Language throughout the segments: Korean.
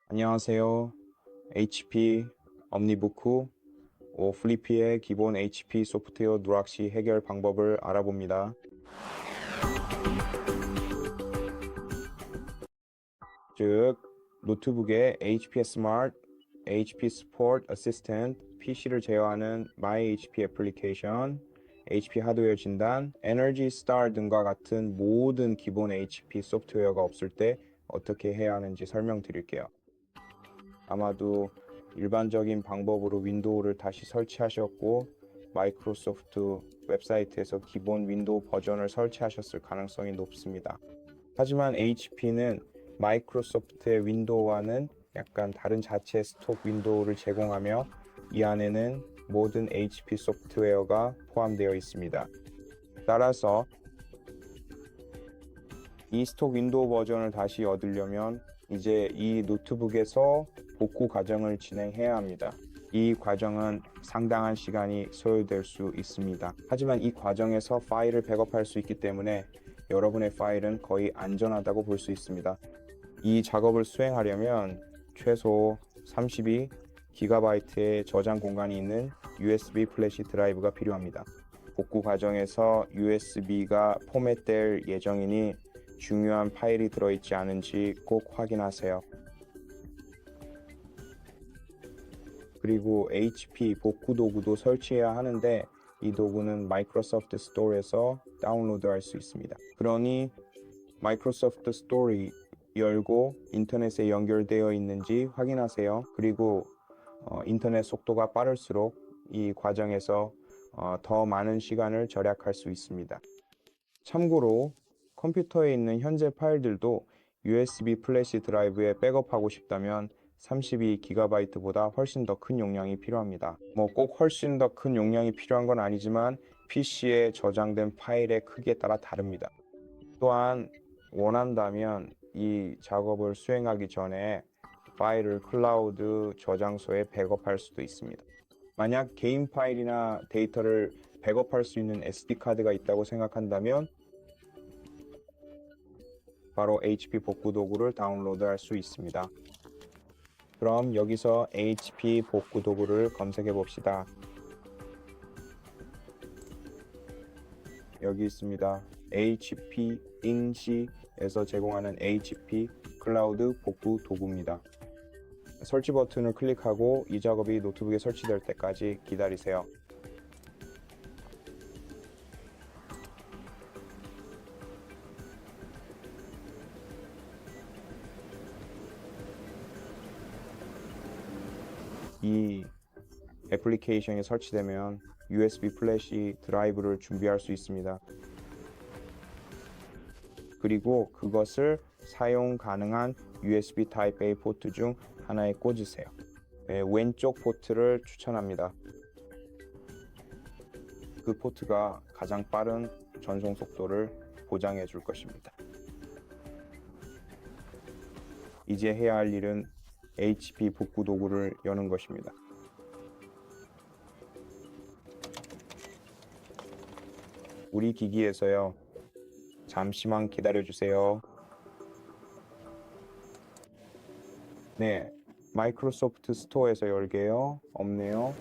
안녕하세요. HP 엄니부크 플리피의 기본 HP 소프트웨어 누락 시 해결 방법을 알아봅니다. 즉, 노트북에 HP 스마트, HP 스포트 어시스턴트, PC를 제어하는 My HP 애플리케이션, HP 하드웨어 진단, 에너지 스타 등과 같은 모든 기본 HP 소프트웨어가 없을 때 어떻게 해야 하는지 설명드릴게요. 아마도 일반적인 방법으로 윈도우를 다시 설치하셨고 마이크로소프트 웹사이트에서 기본 윈도우 버전을 설치하셨을 가능성이 높습니다. 하지만 HP는 마이크로소프트의 윈도우와는 약간 다른 자체 스톡 윈도우를 제공하며 이 안에는 모든 HP 소프트웨어가 포함되어 있습니다. 따라서 이 스톡 윈도우 버전을 다시 얻으려면 이제 이 노트북에서 복구 과정을 진행해야 합니다. 이 과정은 상당한 시간이 소요될 수 있습니다. 하지만 이 과정에서 파일을 백업할 수 있기 때문에 여러분의 파일은 거의 안전하다고 볼 수 있습니다. 이 작업을 수행하려면 최소 32GB의 저장 공간이 있는 USB 플래시 드라이브가 필요합니다. 복구 과정에서 USB가 포맷될 예정이니 중요한 파일이 들어있지 않은지 꼭 확인하세요. 그리고 HP 복구 도구도 설치해야 하는데 이 도구는 마이크로소프트 스토어에서 다운로드할 수 있습니다. 그러니 마이크로소프트 스토어를 열고 인터넷에 연결되어 있는지 확인하세요. 그리고 인터넷 속도가 빠를수록 이 과정에서 더 많은 시간을 절약할 수 있습니다. 참고로 컴퓨터에 있는 현재 파일들도 USB 플래시 드라이브에 백업하고 싶다면 32GB보다 훨씬 더 큰 용량이 필요합니다. 꼭 훨씬 더 큰 용량이 필요한 건 아니지만 PC에 저장된 파일의 크기에 따라 다릅니다. 또한 원한다면 이 작업을 수행하기 전에 파일을 클라우드 저장소에 백업할 수도 있습니다. 만약 개인 파일이나 데이터를 백업할 수 있는 SD카드가 있다고 생각한다면 바로 HP 복구 도구를 다운로드할 수 있습니다. 그럼 여기서 HP 복구 도구를 검색해 봅시다. 여기 있습니다. HP 인시에서 제공하는 HP 클라우드 복구 도구입니다. 설치 버튼을 클릭하고 이 작업이 노트북에 설치될 때까지 기다리세요. 이 애플리케이션이 설치되면 USB 플래시 드라이브를 준비할 수 있습니다. 그리고 그것을 사용 가능한 USB Type-A 포트 중 하나에 꽂으세요. 왼쪽 포트를 추천합니다. 그 포트가 가장 빠른 전송 속도를 보장해 줄 것입니다. 이제 해야 할 일은 HP 복구 도구를 여는 것입니다. 우리 기기에서요. 잠시만 기다려주세요. 네, 마이크로소프트 스토어에서 열게요. 없네요.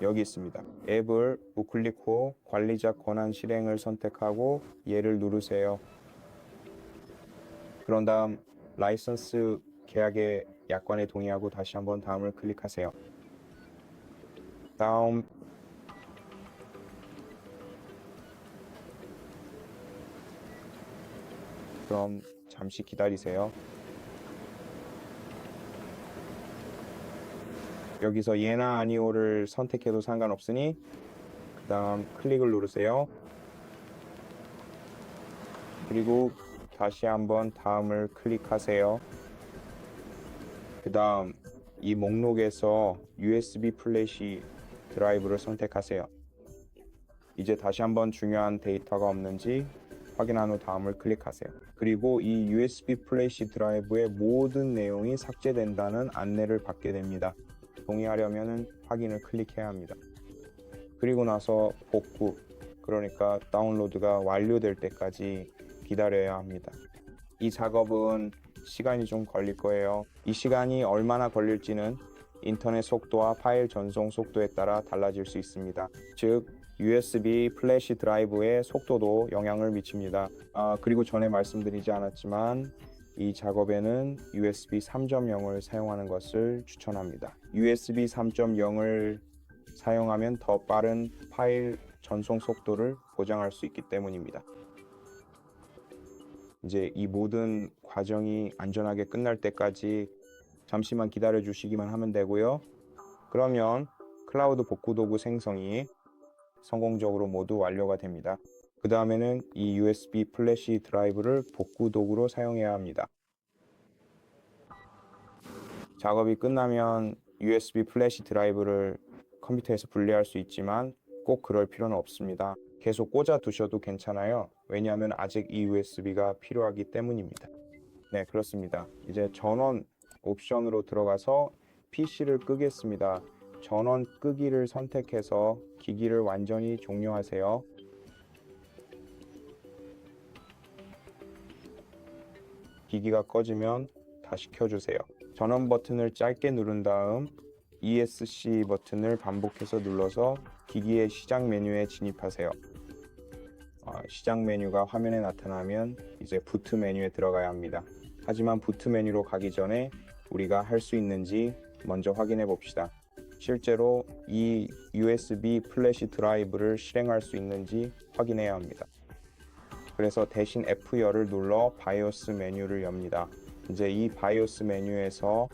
여기 있습니다. 앱을 우클릭 후 관리자 권한 실행을 선택하고 얘를 누르세요. 그런 다음 라이선스 계약의 약관에 동의하고 다시 한번 다음을 클릭하세요. 다음 그럼 잠시 기다리세요. 여기서 예나 아니오를 선택해도 상관없으니 그 다음 클릭을 누르세요. 그리고 다시 한번 다음을 클릭하세요. 그 다음 이 목록에서 USB 플래시 드라이브를 선택하세요. 이제 다시 한번 중요한 데이터가 없는지 확인한 후 다음을 클릭하세요. 그리고 이 USB 플래시 드라이브의 모든 내용이 삭제된다는 안내를 받게 됩니다. 동의하려면 확인을 클릭해야 합니다. 그리고 나서 복구, 그러니까 다운로드가 완료될 때까지 기다려야 합니다. 이 작업은 시간이 좀 걸릴 거예요. 이 시간이 얼마나 걸릴지는 인터넷 속도와 파일 전송 속도에 따라 달라질 수 있습니다. 즉 USB 플래시 드라이브의 속도도 영향을 미칩니다. 그리고 전에 말씀드리지 않았지만 이 작업에는 USB 3.0을 사용하는 것을 추천합니다. USB 3.0을 사용하면 더 빠른 파일 전송 속도를 보장할 수 있기 때문입니다. 이제 이 모든 과정이 안전하게 끝날 때까지 잠시만 기다려 주시기만 하면 되고요. 그러면 클라우드 복구 도구 생성이 성공적으로 모두 완료가 됩니다. 그 다음에는 이 USB 플래시 드라이브를 복구 도구로 사용해야 합니다. 작업이 끝나면 USB 플래시 드라이브를 컴퓨터에서 분리할 수 있지만 꼭 그럴 필요는 없습니다. 계속 꽂아 두셔도 괜찮아요. 왜냐하면 아직 이 USB가 필요하기 때문입니다. 네, 그렇습니다. 이제 전원 옵션으로 들어가서 PC를 끄겠습니다. 전원 끄기를 선택해서 기기를 완전히 종료하세요. 기기가 꺼지면 다시 켜주세요. 전원 버튼을 짧게 누른 다음 ESC 버튼을 반복해서 눌러서 기기의 시작 메뉴에 진입하세요. 시작 메뉴가 화면에 나타나면 이제 부트 메뉴에 들어가야 합니다. 하지만 부트 메뉴로 가기 전에 우리가 할 수 있는지 먼저 확인해 봅시다. 실제로 이 USB 플래시 드라이브를 실행할 수 있는지 확인해야 합니다. 그래서 대신 F10을 눌러 바이오스 메뉴를 엽니다. 이제 이 바이오스 메뉴에서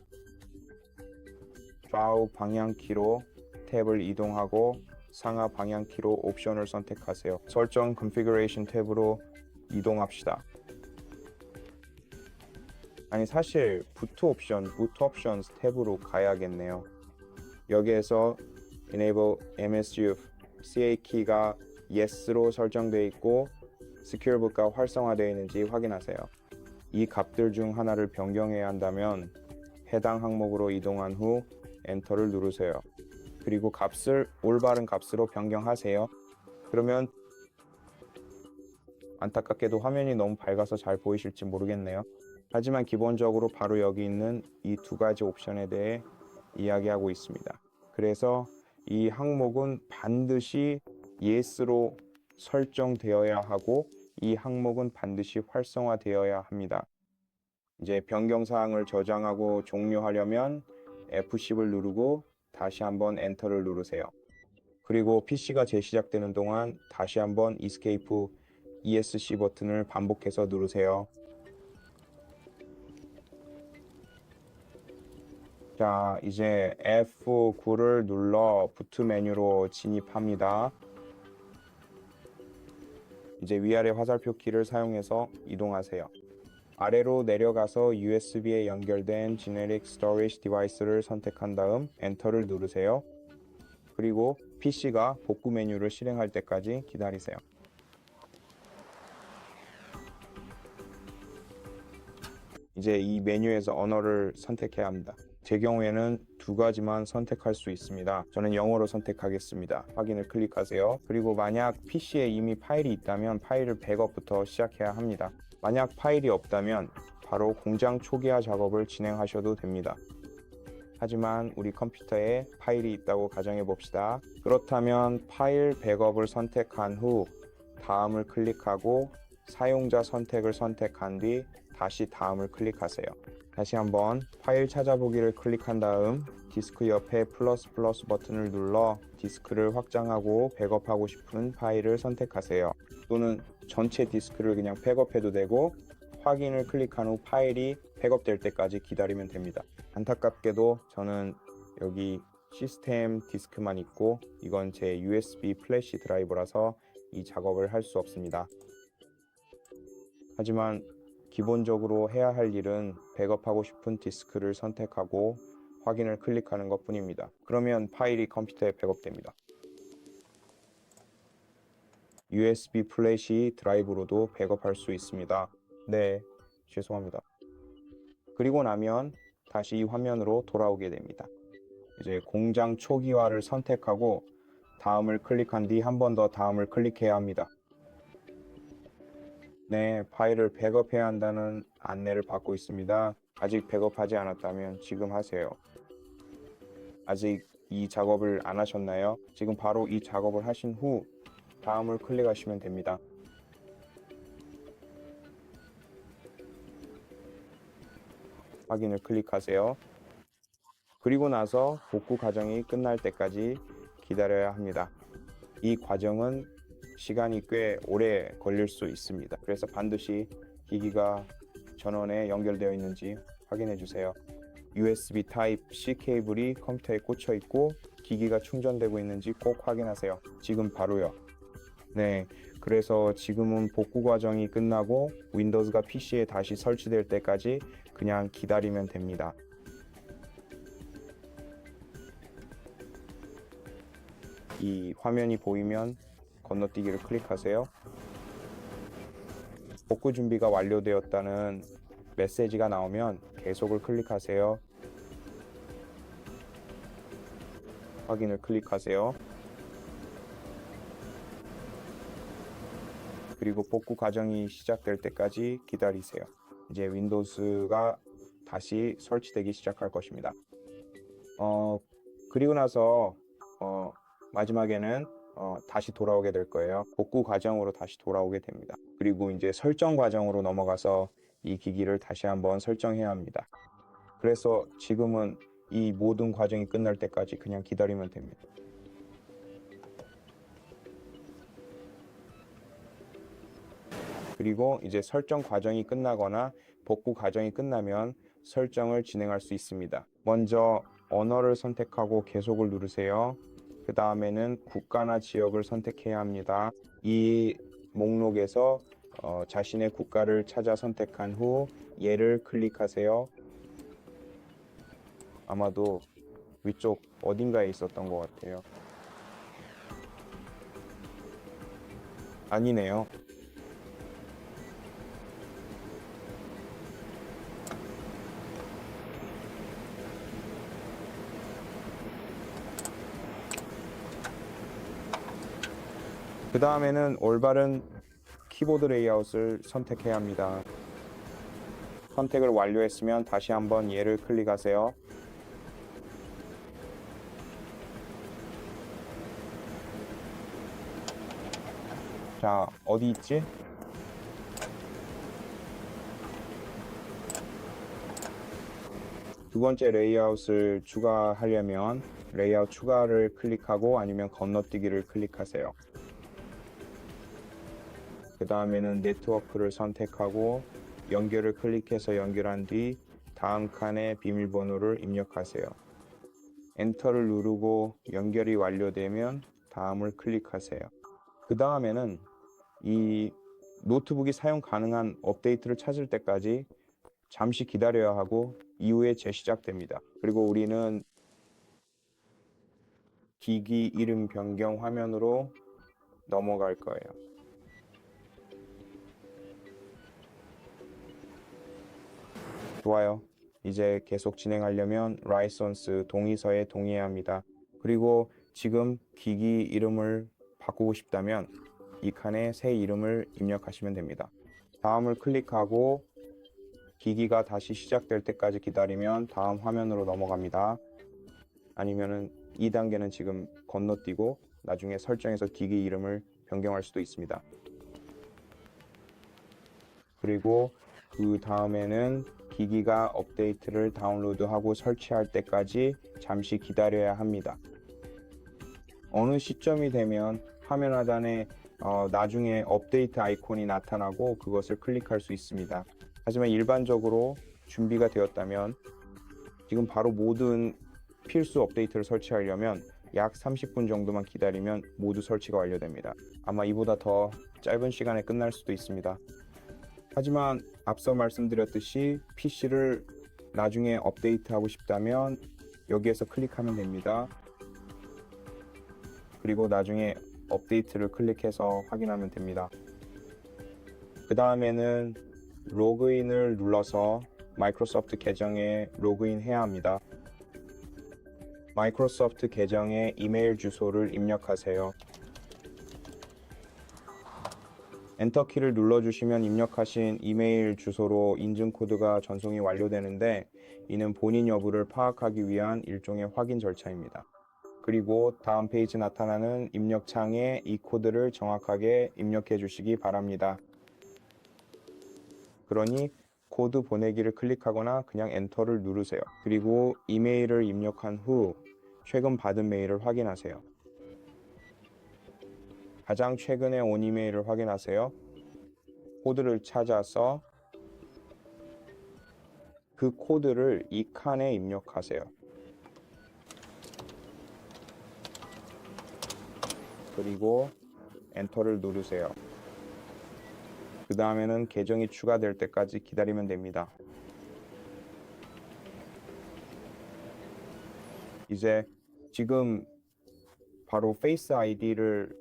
좌우 방향키로 탭을 이동하고 상하 방향키로 옵션을 선택하세요. 설정 Configuration 탭으로 이동합시다. 아니 사실 부트 옵션, 부트 옵션스 탭으로 가야겠네요. 여기에서 Enable MSU CA 키가 Yes로 설정되어 있고 Secure Boot가 활성화되어 있는지 확인하세요. 이 값들 중 하나를 변경해야 한다면 해당 항목으로 이동한 후 엔터를 누르세요. 그리고 값을 올바른 값으로 변경하세요. 그러면 안타깝게도 화면이 너무 밝아서 잘 보이실지 모르겠네요. 하지만 기본적으로 바로 여기 있는 이 두 가지 옵션에 대해 이야기하고 있습니다. 그래서 이 항목은 반드시 Yes로 설정되어야 하고 이 항목은 반드시 활성화되어야 합니다. 이제 변경사항을 저장하고 종료하려면 F10을 누르고 다시 한번 엔터를 누르세요. 그리고 PC가 재시작되는 동안 다시 한번 Escape ESC 버튼을 반복해서 누르세요. 자, 이제 F9를 눌러 부트 메뉴로 진입합니다. 이제 위아래 화살표 키를 사용해서 이동하세요. 아래로 내려가서 USB에 연결된 Generic Storage Device를 선택한 다음 엔터를 누르세요. 그리고 PC가 복구 메뉴를 실행할 때까지 기다리세요. 이제 이 메뉴에서 언어를 선택해야 합니다. 제 경우에는 두 가지만 선택할 수 있습니다. 저는 영어로 선택하겠습니다. 확인을 클릭하세요. 그리고 만약 PC에 이미 파일이 있다면 파일을 백업부터 시작해야 합니다. 만약 파일이 없다면 바로 공장 초기화 작업을 진행하셔도 됩니다. 하지만 우리 컴퓨터에 파일이 있다고 가정해 봅시다. 그렇다면 파일 백업을 선택한 후 다음을 클릭하고 사용자 선택을 선택한 뒤 다시 다음을 클릭하세요. 다시 한번 파일 찾아보기를 클릭한 다음 디스크 옆에 플러스 버튼을 눌러 디스크를 확장하고 백업하고 싶은 파일을 선택하세요. 또는 전체 디스크를 그냥 백업해도 되고 확인을 클릭한 후 파일이 백업될 때까지 기다리면 됩니다. 안타깝게도 저는 여기 시스템 디스크만 있고 이건 제 USB 플래시 드라이브라서 이 작업을 할 수 없습니다. 하지만 기본적으로 해야 할 일은 백업하고 싶은 디스크를 선택하고 확인을 클릭하는 것 뿐입니다. 그러면 파일이 컴퓨터에 백업됩니다. USB 플래시 드라이브로도 백업할 수 있습니다. 네, 죄송합니다. 그리고 나면 다시 이 화면으로 돌아오게 됩니다. 이제 공장 초기화를 선택하고 다음을 클릭한 뒤 한 번 더 다음을 클릭해야 합니다. 네, 파일을 백업해야 한다는 안내를 받고 있습니다. 아직 백업하지 않았다면 지금 하세요. 아직 이 작업을 안 하셨나요? 지금 바로 이 작업을 하신 후 다음을 클릭하시면 됩니다. 확인을 클릭하세요. 그리고 나서 복구 과정이 끝날 때까지 기다려야 합니다. 이 과정은 시간이 꽤 오래 걸릴 수 있습니다. 그래서 반드시 기기가 전원에 연결되어 있는지 확인해 주세요. USB Type-C 케이블이 컴퓨터에 꽂혀 있고 기기가 충전되고 있는지 꼭 확인하세요. 지금 바로요. 네, 그래서 지금은 복구 과정이 끝나고 윈도우즈가 PC에 다시 설치될 때까지 그냥 기다리면 됩니다. 이 화면이 보이면 건너뛰기를 클릭하세요. 복구 준비가 완료되었다는 메시지가 나오면 계속을 클릭하세요. 확인을 클릭하세요. 그리고 복구 과정이 시작될 때까지 기다리세요. 이제 윈도우즈가 다시 설치되기 시작할 것입니다. 그리고 나서 마지막에는 다시 돌아오게 될 거예요. 복구 과정으로 다시 돌아오게 됩니다. 그리고 이제 설정 과정으로 넘어가서 이 기기를 다시 한번 설정해야 합니다. 그래서 지금은 이 모든 과정이 끝날 때까지 그냥 기다리면 됩니다. 그리고 이제 설정 과정이 끝나거나 복구 과정이 끝나면 설정을 진행할 수 있습니다. 먼저 언어를 선택하고 계속을 누르세요. 그 다음에는 국가나 지역을 선택해야 합니다. 이 목록에서 자신의 국가를 찾아 선택한 후 얘를 클릭하세요. 아마도 위쪽 어딘가에 있었던 것 같아요. 아니네요. 그 다음에는 올바른 키보드 레이아웃을 선택해야 합니다. 선택을 완료했으면 다시 한번 얘를 클릭하세요. 자, 어디 있지? 두 번째 레이아웃을 추가하려면 레이아웃 추가를 클릭하고 아니면 건너뛰기를 클릭하세요. 그 다음에는 네트워크를 선택하고 연결을 클릭해서 연결한 뒤 다음 칸에 비밀번호를 입력하세요. 엔터를 누르고 연결이 완료되면 다음을 클릭하세요. 그 다음에는 이 노트북이 사용 가능한 업데이트를 찾을 때까지 잠시 기다려야 하고 이후에 재시작됩니다. 그리고 우리는 기기 이름 변경 화면으로 넘어갈 거예요. 좋아요. 이제 계속 진행하려면 라이선스 동의서에 동의해야 합니다. 그리고 지금 기기 이름을 바꾸고 싶다면 이 칸에 새 이름을 입력하시면 됩니다. 다음을 클릭하고 기기가 다시 시작될 때까지 기다리면 다음 화면으로 넘어갑니다. 아니면은 2단계는 지금 건너뛰고 나중에 설정에서 기기 이름을 변경할 수도 있습니다. 그리고 그 다음에는 기기가 업데이트를 다운로드하고 설치할 때까지 잠시 기다려야 합니다. 어느 시점이 되면 화면 하단에 나중에 업데이트 아이콘이 나타나고 그것을 클릭할 수 있습니다. 하지만 일반적으로 준비가 되었다면 지금 바로 모든 필수 업데이트를 설치하려면 약 30분 정도만 기다리면 모두 설치가 완료됩니다. 아마 이보다 더 짧은 시간에 끝날 수도 있습니다. 하지만 앞서 말씀드렸듯이 PC를 나중에 업데이트하고 싶다면 여기에서 클릭하면 됩니다. 그리고 나중에 업데이트를 클릭해서 확인하면 됩니다. 그 다음에는 로그인을 눌러서 마이크로소프트 계정에 로그인 해야 합니다. 마이크로소프트 계정에 이메일 주소를 입력하세요. 엔터키를 눌러주시면 입력하신 이메일 주소로 인증 코드가 전송이 완료되는데 이는 본인 여부를 파악하기 위한 일종의 확인 절차입니다. 그리고 다음 페이지 나타나는 입력창에 이 코드를 정확하게 입력해 주시기 바랍니다. 그러니 코드 보내기를 클릭하거나 그냥 엔터를 누르세요. 그리고 이메일을 입력한 후 최근 받은 메일을 확인하세요. 가장 최근에 온 이메일을 확인하세요. 코드를 찾아서 그 코드를 이 칸에 입력하세요. 그리고 엔터를 누르세요. 그 다음에는 계정이 추가될 때까지 기다리면 됩니다. 이제 지금 바로 페이스 아이디를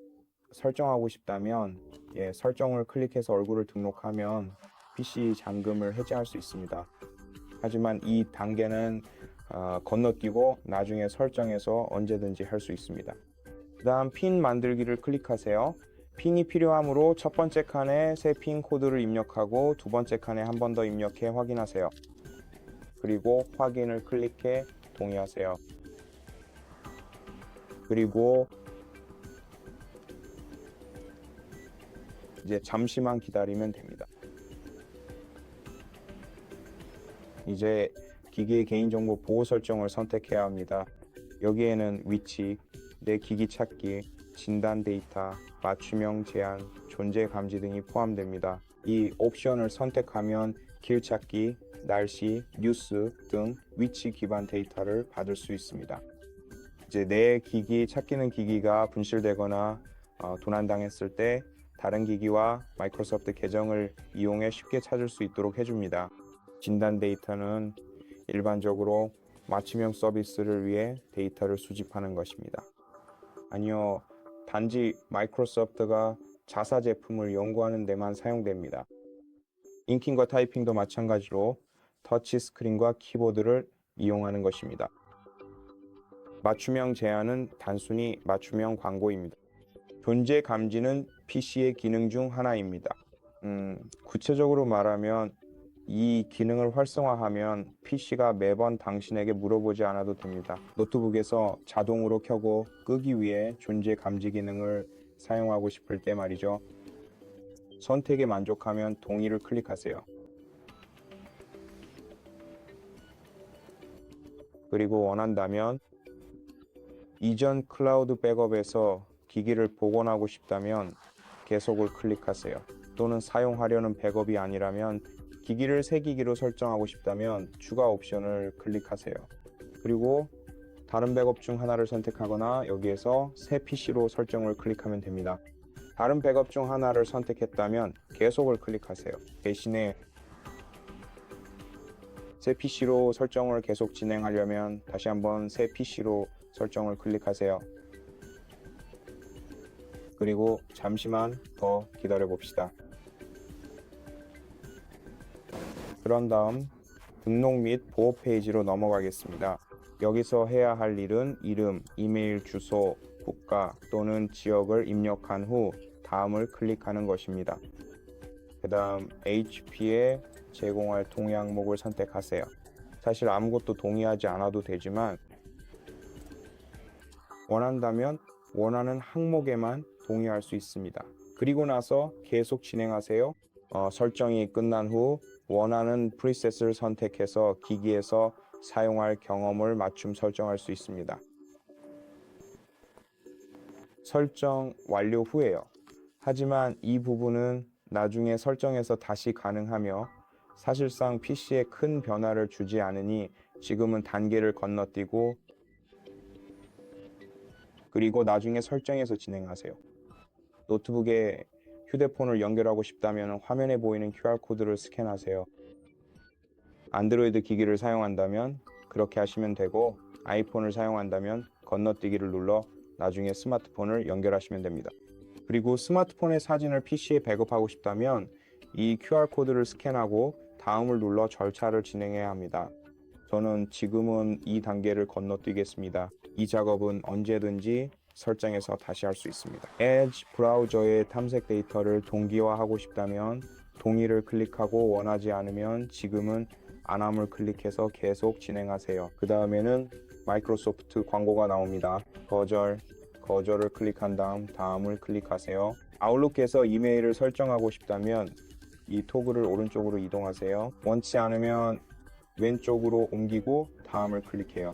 설정하고 싶다면 설정을 클릭해서 얼굴을 등록하면 PC 잠금을 해제할 수 있습니다. 하지만 이 단계는 건너뛰고 나중에 설정해서 언제든지 할 수 있습니다. 그 다음 핀 만들기를 클릭하세요. 핀이 필요하므로 첫 번째 칸에 새 핀 코드를 입력하고 두 번째 칸에 한 번 더 입력해 확인하세요. 그리고 확인을 클릭해 동의하세요. 그리고 이제 잠시만 기다리면 됩니다. 이제 기기의 개인정보 보호 설정을 선택해야 합니다. 여기에는 위치, 내 기기 찾기, 진단 데이터, 맞춤형 제한, 존재 감지 등이 포함됩니다. 이 옵션을 선택하면 길 찾기, 날씨, 뉴스 등 위치 기반 데이터를 받을 수 있습니다. 이제 내 기기 찾기는 기기가 분실되거나 도난당했을 때 다른 기기와 마이크로소프트 계정을 이용해 쉽게 찾을 수 있도록 해줍니다. 진단 데이터는 일반적으로 맞춤형 서비스를 위해 데이터를 수집하는 것입니다. 아니요, 단지 마이크로소프트가 자사 제품을 연구하는 데만 사용됩니다. 인킹과 타이핑도 마찬가지로 터치 스크린과 키보드를 이용하는 것입니다. 맞춤형 제한은 단순히 맞춤형 광고입니다. 존재 감지는 PC의 기능 중 하나입니다. 구체적으로 말하면 이 기능을 활성화하면 PC가 매번 당신에게 물어보지 않아도 됩니다. 노트북에서 자동으로 켜고 끄기 위해 존재 감지 기능을 사용하고 싶을 때 말이죠. 선택에 만족하면 동의를 클릭하세요. 그리고 원한다면 이전 클라우드 백업에서 기기를 복원하고 싶다면 계속을 클릭하세요. 또는 사용하려는 백업이 아니라면 기기를 새 기기로 설정하고 싶다면 추가 옵션을 클릭하세요. 그리고 다른 백업 중 하나를 선택하거나 여기에서 새 PC로 설정을 클릭하면 됩니다. 다른 백업 중 하나를 선택했다면 계속을 클릭하세요. 대신에 새 PC로 설정을 계속 진행하려면 다시 한번 새 PC로 설정을 클릭하세요. 그리고 잠시만 더 기다려 봅시다. 그런 다음 등록 및 보호 페이지로 넘어가겠습니다. 여기서 해야 할 일은 이름, 이메일 주소, 국가 또는 지역을 입력한 후 다음을 클릭하는 것입니다. 그 다음 HP에 제공할 동의 항목을 선택하세요. 사실 아무것도 동의하지 않아도 되지만 원한다면 원하는 항목에만 동의할 수 있습니다. 그리고 나서 계속 진행하세요. 설정이 끝난 후 원하는 프리셋을 선택해서 기기에서 사용할 경험을 맞춤 설정할 수 있습니다. 설정 완료 후에요. 하지만 이 부분은 나중에 설정해서 다시 가능하며 사실상 PC에 큰 변화를 주지 않으니 지금은 단계를 건너뛰고 그리고 나중에 설정해서 진행하세요. 노트북에 휴대폰을 연결하고 싶다면 화면에 보이는 QR코드를 스캔하세요. 안드로이드 기기를 사용한다면 그렇게 하시면 되고 아이폰을 사용한다면 건너뛰기를 눌러 나중에 스마트폰을 연결하시면 됩니다. 그리고 스마트폰의 사진을 PC에 백업하고 싶다면 이 QR코드를 스캔하고 다음을 눌러 절차를 진행해야 합니다. 저는 지금은 이 단계를 건너뛰겠습니다. 이 작업은 언제든지 설정해서 다시 할 수 있습니다. Edge 브라우저의 탐색 데이터를 동기화하고 싶다면 동의를 클릭하고 원하지 않으면 지금은 안함을 클릭해서 계속 진행하세요. 그 다음에는 마이크로소프트 광고가 나옵니다. 거절을 클릭한 다음을 클릭하세요. 아웃룩에서 이메일을 설정하고 싶다면 이 토글을 오른쪽으로 이동하세요. 원치 않으면 왼쪽으로 옮기고 다음을 클릭해요.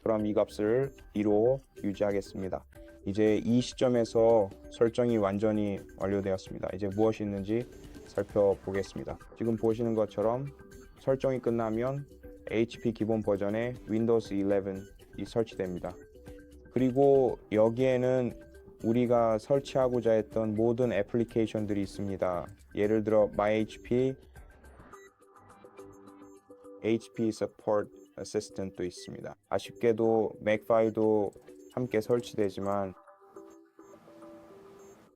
그럼 이 값을 2로 유지하겠습니다. 이제 이 시점에서 설정이 완전히 완료되었습니다. 이제 무엇이 있는지 살펴보겠습니다. 지금 보시는 것처럼 설정이 끝나면 HP 기본 버전의 윈도우스 11이 설치됩니다. 그리고 여기에는 우리가 설치하고자 했던 모든 애플리케이션들이 있습니다. 예를 들어 MyHP, HP Support Assistant도 있습니다. 아쉽게도 맥파이도 함께 설치되지만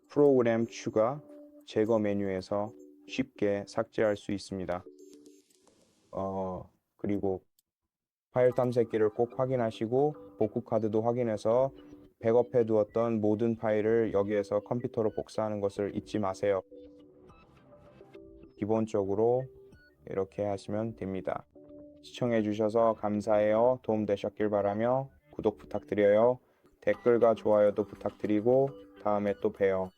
프로그램 추가, 제거 메뉴에서 쉽게 삭제할 수 있습니다. 그리고 파일 탐색기를 꼭 확인하시고 복구 카드도 확인해서 백업해 두었던 모든 파일을 여기에서 컴퓨터로 복사하는 것을 잊지 마세요. 기본적으로 이렇게 하시면 됩니다. 시청해 주셔서 감사해요. 도움 되셨길 바라며 구독 부탁드려요. 댓글과 좋아요도 부탁드리고 다음에 또 봬요.